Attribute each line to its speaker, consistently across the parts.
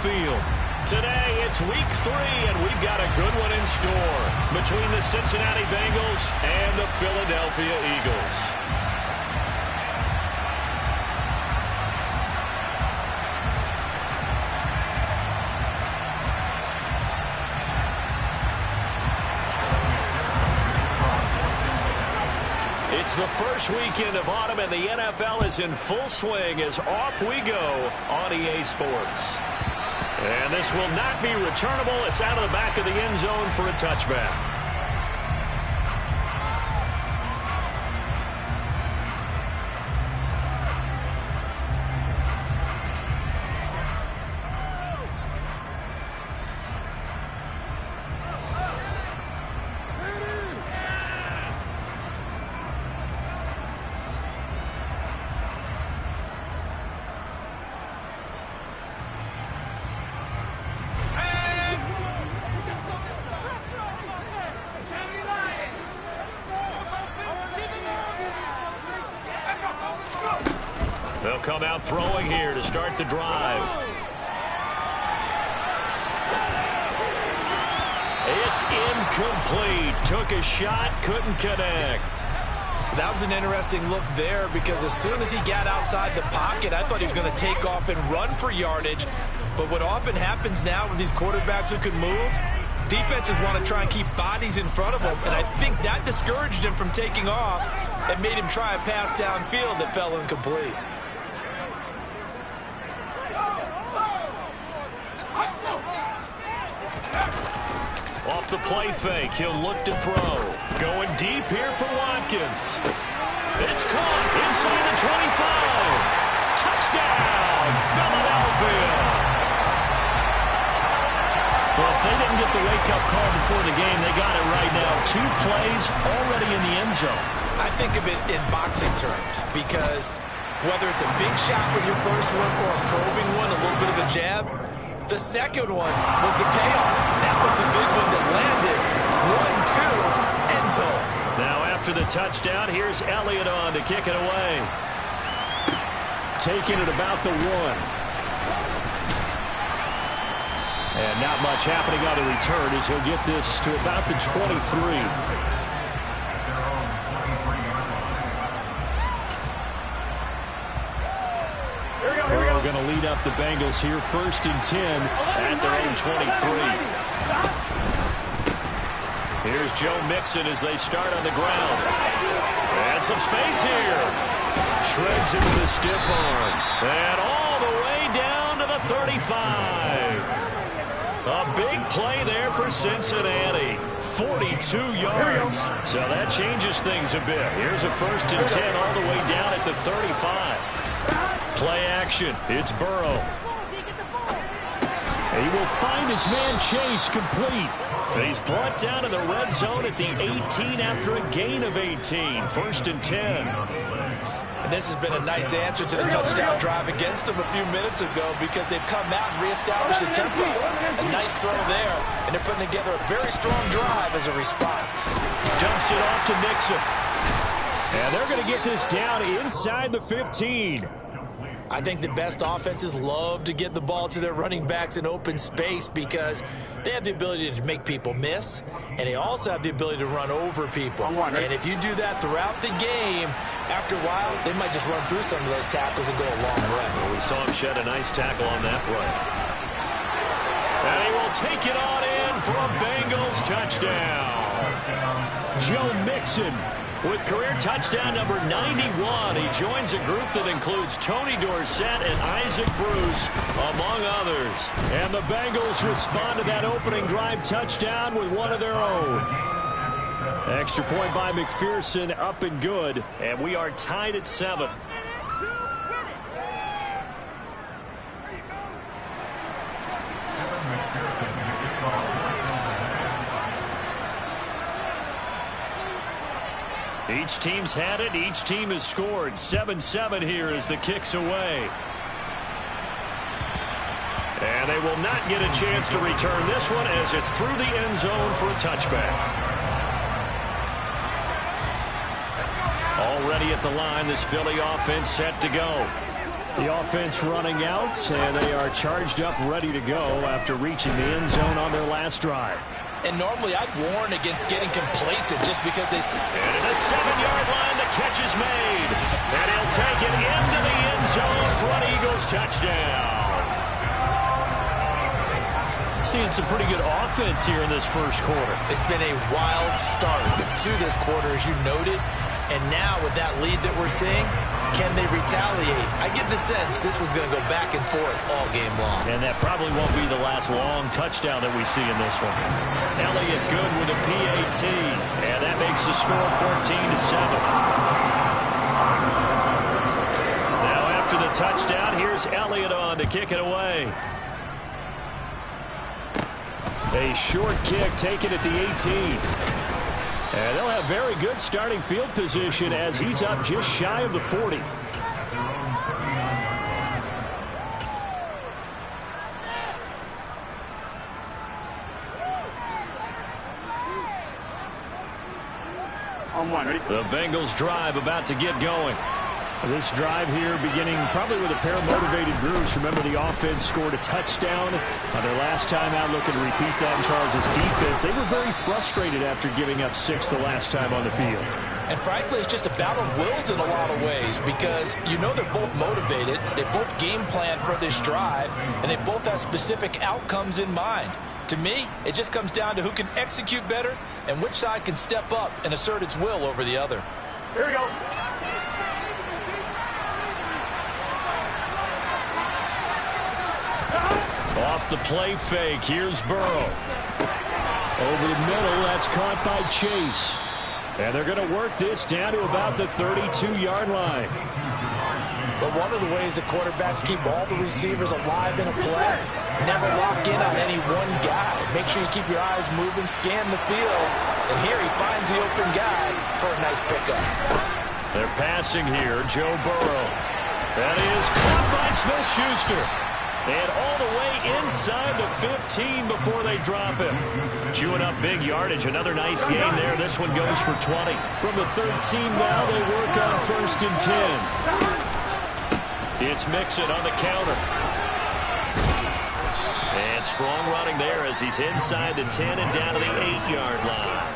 Speaker 1: field. Today, it's week 3, and we've got a good one in store between the Cincinnati Bengals and the Philadelphia Eagles. It's the first weekend of autumn, and the NFL is in full swing as off we go on EA Sports. And this will not be returnable. It's out of the back of the end zone for a touchback. They'll come out throwing here to start the drive. It's incomplete. Took a shot, couldn't connect.
Speaker 2: That was an interesting look there because as soon as he got outside the pocket, I thought he was going to take off and run for yardage. But what often happens now with these quarterbacks who can move, defenses want to try and keep bodies in front of them. And I think that discouraged him from taking off and made him try a pass downfield that fell incomplete.
Speaker 1: Off the play fake, he'll look to throw. Going deep here for Watkins. It's caught inside the 25. Touchdown, Philadelphia. Well, if they didn't get the wake-up call before the game, they got it right now. 2 plays already in the end zone.
Speaker 2: I think of it in boxing terms because whether it's a big shot with your first one or a probing one, a little bit of a jab, the second one was the payoff. That was the big one that landed. 1-2, end zone.
Speaker 1: Now after the touchdown, here's Elliott on to kick it away. Taking it about the 1. And not much happening on the return as he'll get this to about the 23. We're going to lead up the Bengals here, 1st and 10 at their own 23. Here's Joe Mixon as they start on the ground. And some space here. Shreds into the stiff arm. And all the way down to the 35. A big play there for Cincinnati. 42 yards. So that changes things a bit. Here's a 1st and 10 all the way down at the 35. Play action. It's Burrow. He will find his man Chase complete. He's brought down to the red zone at the 18 after a gain of 18. 1st and 10.
Speaker 2: And this has been a nice answer to the touchdown drive against them a few minutes ago because they've come out and reestablished the tempo. A nice throw there, and they're putting together a very strong drive as a response.
Speaker 1: Dumps it off to Mixon. And they're going to get this down inside the 15.
Speaker 2: I think the best offenses love to get the ball to their running backs in open space because they have the ability to make people miss, and they also have the ability to run over people. And if you do that throughout the game, after a while, they might just run through some of those tackles and go a long way.
Speaker 1: Well, we saw him shed a nice tackle on that play. And he will take it on in for a Bengals touchdown. Joe Mixon with career touchdown number 91. He joins a group that includes Tony Dorsett and Isaac Bruce, among others. And the Bengals respond to that opening drive touchdown with one of their own. Extra point by McPherson, up and good. And we are tied at 7. Each team's had it. Each team has scored. 7-7 here as the kick's away. And they will not get a chance to return this one as it's through the end zone for a touchback. Already at the line, this Philly offense set to go. The offense running out, and they are charged up, ready to go after reaching the end zone on their last drive.
Speaker 2: And normally I'd warn against getting complacent just because they...
Speaker 1: And at the 7-yard line, the catch is made. And he'll take it into the end zone for an Eagles touchdown. Seeing some pretty good offense here in this first quarter.
Speaker 2: It's been a wild start to this quarter, as you noted. And now with that lead that we're seeing, can they retaliate? I get the sense this one's going to go back and forth all game long. And that probably won't be the last long touchdown that we see in this one. Elliott good with a PAT. And that makes the score 14-7. Now after the touchdown, here's Elliott on to kick it away. A short kick taken at the 18. And they'll have very good starting field position as he's up just shy of the 40. The Bengals drive about to get going. This drive here beginning probably with a pair of motivated groups. Remember, the offense scored a touchdown on their last time out, looking to repeat that in Charles' defense. They were very frustrated after giving up 6 the last time on the field. And frankly, it's just a battle of wills in a lot of ways because you know they're both motivated. They both game plan for this drive, and they both have specific outcomes in mind. To me, it just comes down to who can execute better and which side can step up and assert its will over the other.
Speaker 1: Here we go. Off the play fake, here's Burrow. Over the middle, that's caught by Chase. And they're going to work this down to about the 32-yard line.
Speaker 2: But one of the ways the quarterbacks keep all the receivers alive in a play, never lock in on any one guy. Make sure you keep your eyes moving, scan the field. And here he finds the open guy for a nice pickup.
Speaker 1: They're passing here, Joe Burrow. That is caught by Smith-Schuster. And all the way inside the 15 before they drop him. Chewing up big yardage. Another nice gain there. This one goes for 20. From the 13 now, they work on 1st and 10. It's Mixon on the counter. And strong running there as he's inside the 10 and down to the 8-yard line.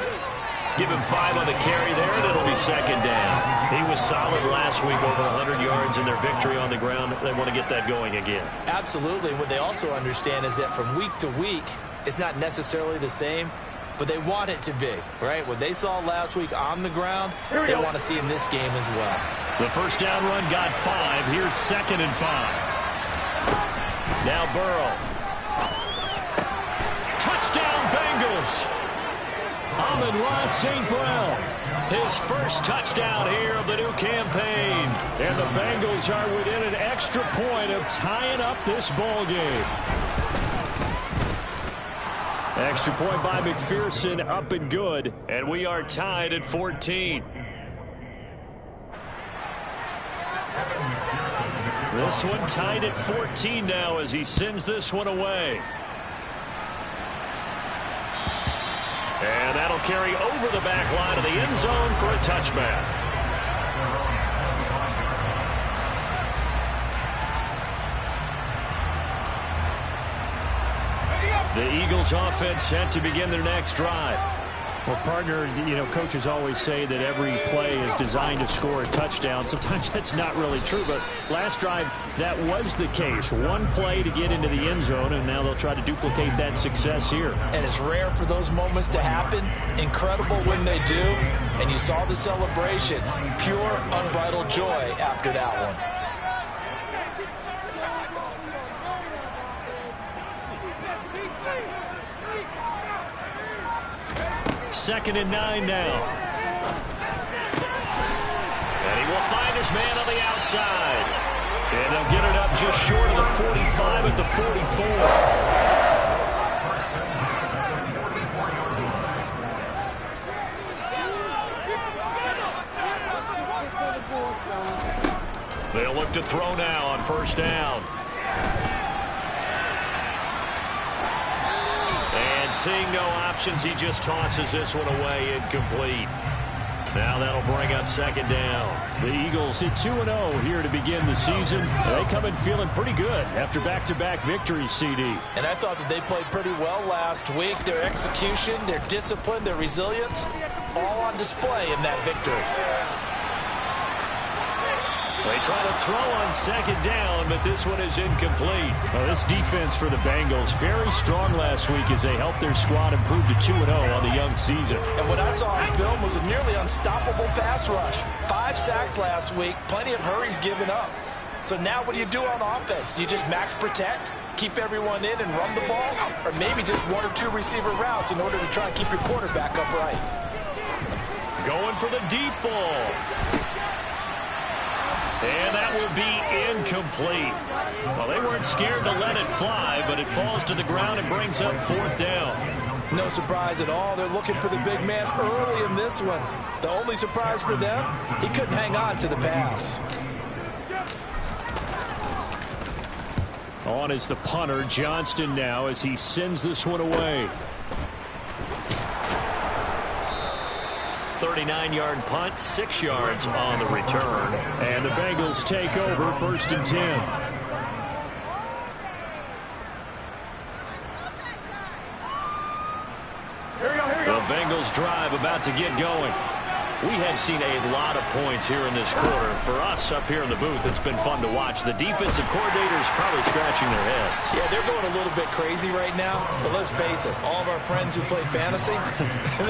Speaker 1: Give him 5 on the carry there, and it'll be 2nd down. He was solid last week, over 100 yards in their victory on the ground. They want to get that going again.
Speaker 2: Absolutely. What they also understand is that from week to week, it's not necessarily the same, but they want it to be, right? What they saw last week on the ground, they want to see in this game as well.
Speaker 1: The first down run got 5. Here's 2nd and 5. Now Burrow. Touchdown, Bengals. Amon-Ra St. Brown, his first touchdown here of the new campaign. And the Bengals are within an extra point of tying up this ball game. Extra point by McPherson, up and good. And we are tied at 14. This one tied at 14 now as he sends this one away. And that'll carry over the back line of the end zone for a touchback. The Eagles offense set to begin their next drive. Well, partner, you know, coaches always say that every play is designed to score a touchdown. Sometimes that's not really true, but last drive, that was the case. One play to get into the end zone, and now they'll try to duplicate that success here.
Speaker 2: And it's rare for those moments to happen. Incredible when they do. And you saw the celebration. Pure, unbridled joy after that one.
Speaker 1: 2nd and 9 now. And he will find his man on the outside. And they'll get it up just short of the 45 at the 44. They'll look to throw now on 1st down. And seeing no options, he just tosses this one away, incomplete. Now that'll bring up second down.
Speaker 3: The Eagles hit 2-0 here to begin the season. They come in feeling pretty good after back-to-back victories, CD.
Speaker 2: And I thought that they played pretty well last week. Their execution, their discipline, their resilience, all on display in that victory.
Speaker 1: They try to throw on second down, but this one is incomplete.
Speaker 3: Well, this defense for the Bengals, very strong last week as they helped their squad improve to 2-0 on the young season.
Speaker 2: And what I saw on film was a nearly unstoppable pass rush. 5 sacks last week, plenty of hurries given up. So now what do you do on offense? You just max protect, keep everyone in and run the ball, or maybe just 1 or 2 receiver routes in order to try and keep your quarterback upright.
Speaker 1: Going for the deep ball. And that will be incomplete. Well, they weren't scared to let it fly, but it falls to the ground and brings up 4th down.
Speaker 2: No surprise at all. They're looking for the big man early in this one. The only surprise for them, he couldn't hang on to the pass.
Speaker 3: On is the punter, Johnston, now as he sends this one away.
Speaker 1: 39-yard punt, 6 yards on the return.
Speaker 3: And the Bengals take over 1st and 10.
Speaker 1: The Bengals drive about to get going. We have seen a lot of points here in this quarter. For us up here in the booth, it's been fun to watch. The defensive coordinators probably scratching their heads.
Speaker 2: Yeah, they're going a little bit crazy right now. But let's face it, all of our friends who play fantasy,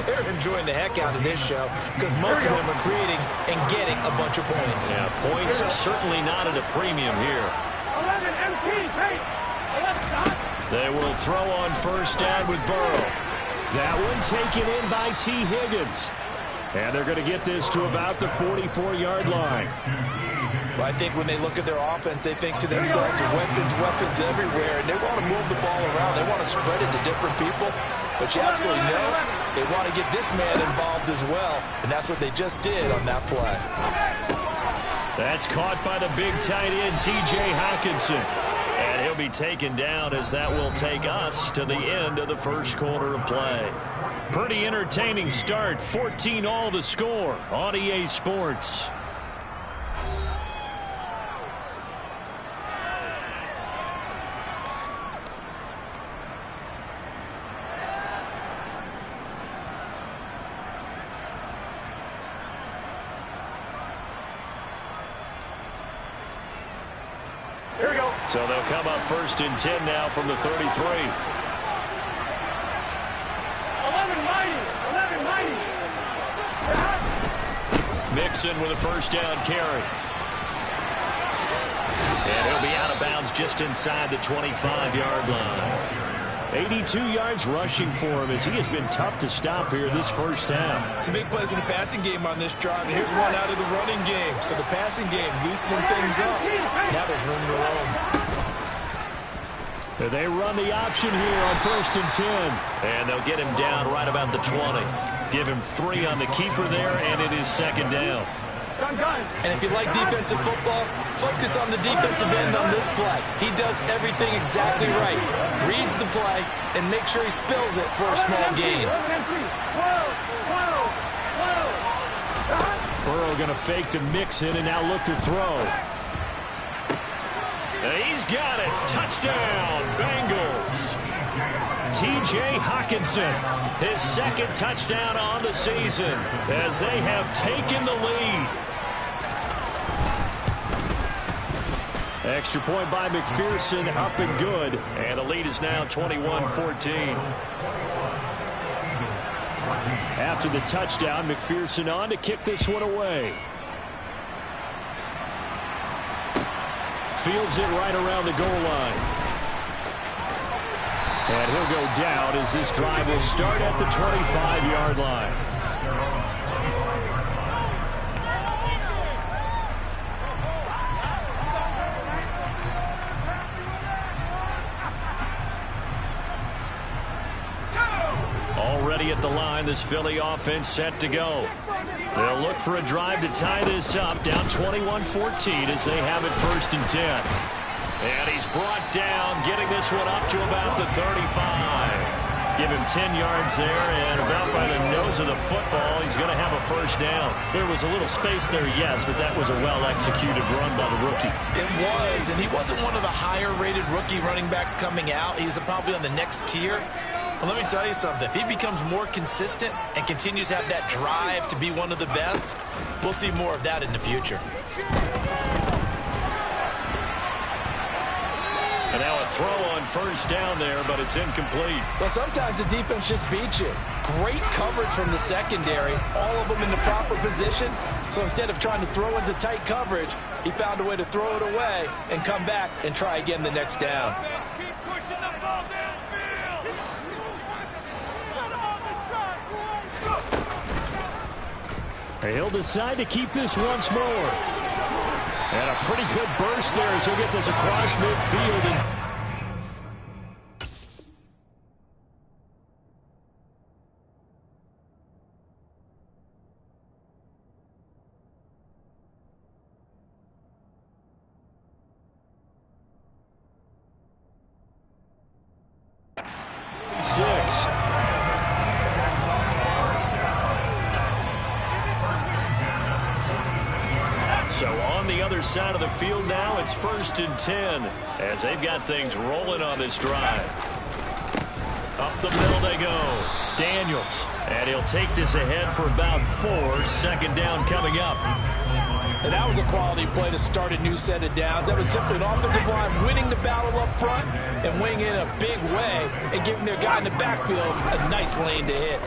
Speaker 2: they're enjoying the heck out of this show because most of them are creating and getting a bunch of points.
Speaker 1: Yeah, points are certainly not at a premium here.
Speaker 4: 11 MT, hey,
Speaker 1: They will throw on 1st down with Burrow.
Speaker 3: That one taken in by T. Higgins. And they're going to get this to about the 44-yard line.
Speaker 2: Well, I think when they look at their offense, they think to themselves, weapons everywhere, and they want to move the ball around. They want to spread it to different people. But you absolutely know they want to get this man involved as well, and that's what they just did on that play.
Speaker 1: That's caught by the big tight end, T.J. Hockenson. And he'll be taken down as that will take us to the end of the 1st quarter of play. Pretty entertaining start. 14-all the score on EA Sports.
Speaker 4: Here we go.
Speaker 1: So they'll come up 1st and 10 now from the 33.
Speaker 4: 11-90.
Speaker 1: Mixon with a 1st down carry. And he'll be out of bounds just inside the 25-yard line.
Speaker 3: 82 yards rushing for him as he has been tough to stop here this 1st half.
Speaker 2: Some big plays in the passing game on this drive, and here's one out of the running game. So the passing game loosening things up. Now there's room to roam.
Speaker 3: They run the option here on 1st and 10.
Speaker 1: And they'll get him down right about the 20. Give him 3 on the keeper there, and it is 2nd down.
Speaker 2: And if you like defensive football, focus on the defensive end on this play. He does everything exactly right. Reads the play and makes sure he spills it for a small gain.
Speaker 3: Burrow going to fake to Mixon and now look to throw.
Speaker 1: He's got it. Touchdown, Bengals. T.J. Hockenson, his 2nd touchdown on the season as they have taken the lead.
Speaker 3: Extra point by McPherson, up and good.
Speaker 1: And the lead is now 21-14.
Speaker 3: After the touchdown, McPherson on to kick this one away. Fields it right around the goal line. And he'll go down as this drive will start at the 25-yard line.
Speaker 1: Already at the line, this Philly offense set to go. They'll look for a drive to tie this up, down 21-14 as they have it 1st and 10. And he's brought down, getting this one up to about the 35. Give him 10 yards there, and about by the nose of the football, he's going to have a first down. There was a little space there, yes, but that was a well-executed run by the rookie.
Speaker 2: It was, and he wasn't one of the higher-rated rookie running backs coming out. He's probably on the next tier. But let me tell you something. If he becomes more consistent and continues to have that drive to be one of the best, we'll see more of that in the future.
Speaker 1: And now a throw on first down there, but it's incomplete.
Speaker 2: Well, sometimes the defense just beats you. Great coverage from the secondary, all of them in the proper position. So instead of trying to throw into tight coverage, he found a way to throw it away and come back and try again the next down.
Speaker 3: He'll decide to keep this once more. And a pretty good burst there as he'll get this across midfield.
Speaker 1: So on the other side of the field now, it's 1st and 10 as they've got things rolling on this drive. Up the middle they go. Daniels. And he'll take this ahead for about 4. 2nd down coming up.
Speaker 2: And that was a quality play to start a new set of downs. That was simply an offensive line winning the battle up front and winning in a big way and giving their guy in the backfield a nice lane to hit.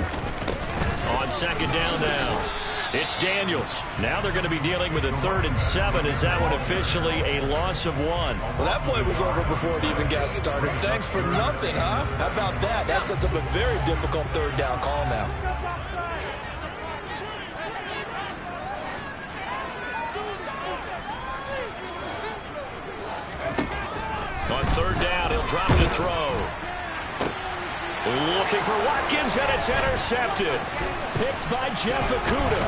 Speaker 1: On 2nd down now, it's Daniels. Now they're going to be dealing with a 3rd and 7. Is that one officially a loss of 1?
Speaker 2: Well, that play was over before it even got started. Thanks for nothing, huh? How about that? That sets up a very difficult 3rd down call now.
Speaker 1: On 3rd down, he'll drop to throw. Looking for Watkins, and it's intercepted.
Speaker 3: Picked by Jeff Okudah.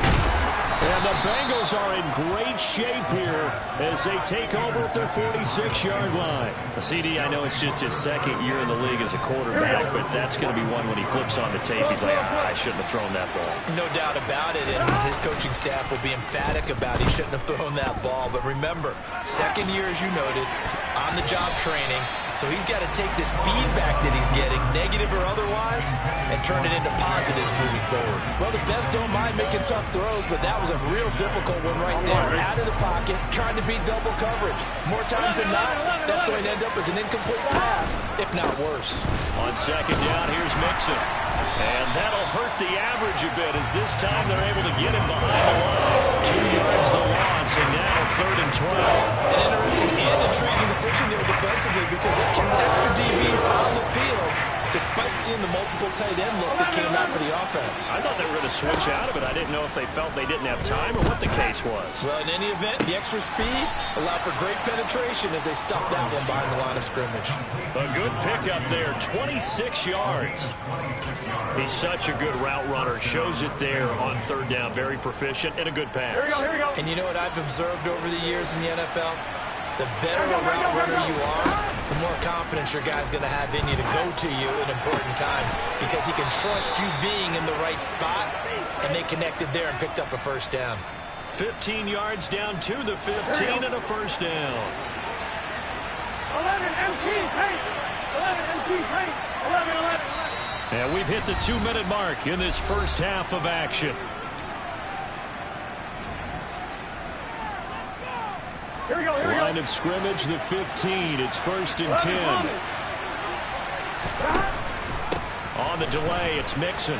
Speaker 3: And the Bengals are in great shape here as they take over at their 46-yard line.
Speaker 1: CD, I know it's just his 2nd year in the league as a quarterback, but that's going to be one when he flips on the tape. He's like, I shouldn't have thrown that ball.
Speaker 2: No doubt about it, and his coaching staff will be emphatic about he shouldn't have thrown that ball. But remember, 2nd year, as you noted, on-the-job training. So he's got to take this feedback that he's getting, negative or otherwise, and turn it into positives moving forward. Well, the best don't mind making tough throws, but that was a real difficult one right there. Out of the pocket, trying to beat double coverage. More times than not, that's going to end up as an incomplete pass, if not worse.
Speaker 1: On 2nd down, here's Mixon. And that'll hurt the average a bit as this time they're able to get him behind the line. 2 yards the loss, and now 3rd and 12.
Speaker 2: An interesting and intriguing decision there defensively because they kept extra DBs on the field despite seeing the multiple tight end look that came out for the offense.
Speaker 1: I thought they were going to switch out of it. I didn't know if they felt they didn't have time or what the case was.
Speaker 2: Well, in any event, the extra speed allowed for great penetration as they stuffed that one behind the line of scrimmage.
Speaker 1: A good pickup there, 26 yards. He's such a good route runner. Shows it there on 3rd down. Very proficient and a good pass.
Speaker 4: Here we go.
Speaker 2: And you know what I've observed over the years in the NFL? The better a route runner you are, the more confidence your guy's going to have in you to go to you in important times because he can trust you being in the right spot, and they connected there and picked up a 1st down.
Speaker 1: 15 yards down to the 15 and a 1st down.
Speaker 4: 11 MT paint. 11 MT paint. 11.
Speaker 1: And we've hit the 2-minute mark in this first half of action.
Speaker 4: Here we go.
Speaker 3: Line of scrimmage, the 15. It's 1st and 10.
Speaker 1: On the delay, it's Mixon.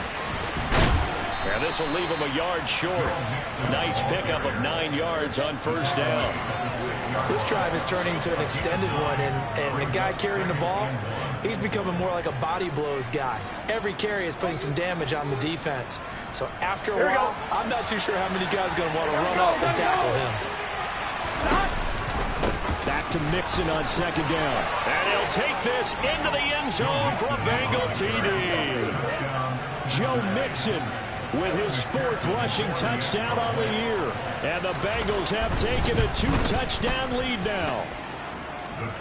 Speaker 1: And this will leave him a yard short. Nice pickup of 9 yards on 1st down.
Speaker 2: This drive is turning into an extended one, and the guy carrying the ball, he's becoming more like a body blows guy. Every carry is putting some damage on the defense. So after a while, I'm not too sure how many guys are going to want to run up and tackle him.
Speaker 3: Back to Mixon on 2nd down.
Speaker 1: And he'll take this into the end zone for a Bengal TD.
Speaker 3: Joe Mixon with his 4th rushing touchdown on the year. And the Bengals have taken a 2-touchdown lead now.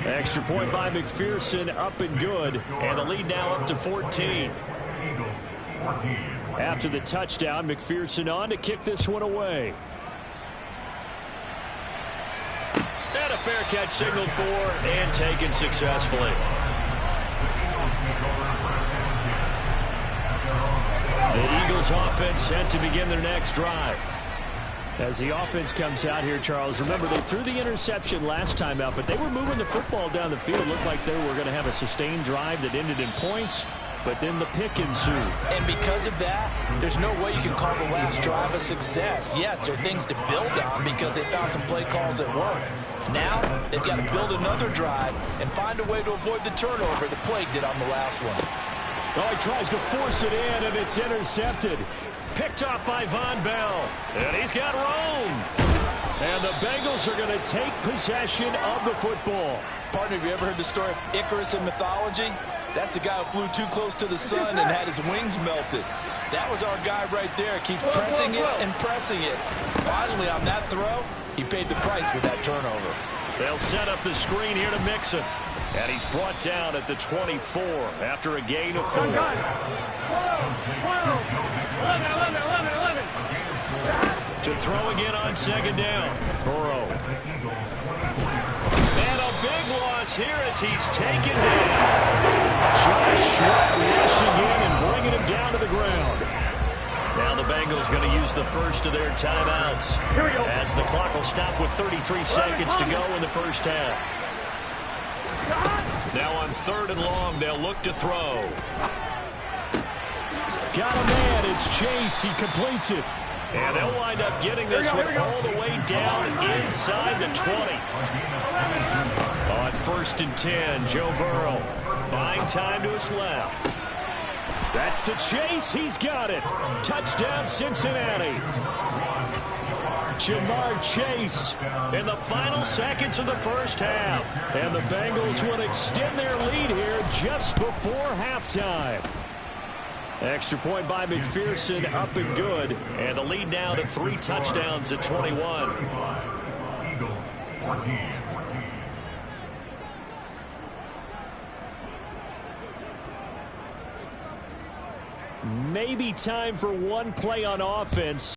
Speaker 3: Extra point by McPherson, up and good. And the lead now up to 14. After the touchdown, McPherson on to kick this one away. And a fair catch signaled for and taken successfully. The Eagles offense set to begin their next drive. As the offense comes out here, Charles, remember they threw the interception last time out, but they were moving the football down the field. Looked like they were going to have a sustained drive that ended in points, but then the pick ensued.
Speaker 2: And because of that, there's no way you can call the last drive a success. Yes, there are things to build on because they found some play calls that work. Now, they've got to build another drive and find a way to avoid the turnover the Plague did on the last one.
Speaker 3: Oh, he tries to force it in, and it's intercepted.
Speaker 1: Picked off by Von Bell. And he's got room.
Speaker 3: And the Bengals are going to take possession of the football.
Speaker 2: Partner, have you ever heard the story of Icarus in mythology? That's the guy who flew too close to the sun and had his wings melted. That was our guy right there. Keeps pressing it and pressing it. Finally, on that throw, he paid the price with that turnover.
Speaker 1: They'll set up the screen here to Mixon. And he's brought down at the 24 after a gain of 4. To throw again on second down. Burrow. And a big loss here as he's taken down.
Speaker 3: Josh Sweat rushing in and bringing him down to the ground.
Speaker 1: Now the Bengals going to use the first of their timeouts as the clock will stop with 33 seconds to go in the first half. Now on 3rd and long, they'll look to throw.
Speaker 3: Got a man. It's Chase. He completes it.
Speaker 1: And they'll wind up getting this one all the way down inside the 20. On 1st and 10, Joe Burrow buying time to his left.
Speaker 3: That's to Chase. He's got it. Touchdown, Cincinnati. Jamar Chase
Speaker 1: in the final seconds of the first half.
Speaker 3: And the Bengals will extend their lead here just before halftime. Extra point by McPherson, up and good.
Speaker 1: And the lead now to 3 touchdowns at 21.
Speaker 5: Eagles 14.
Speaker 3: Maybe time for one play on offense.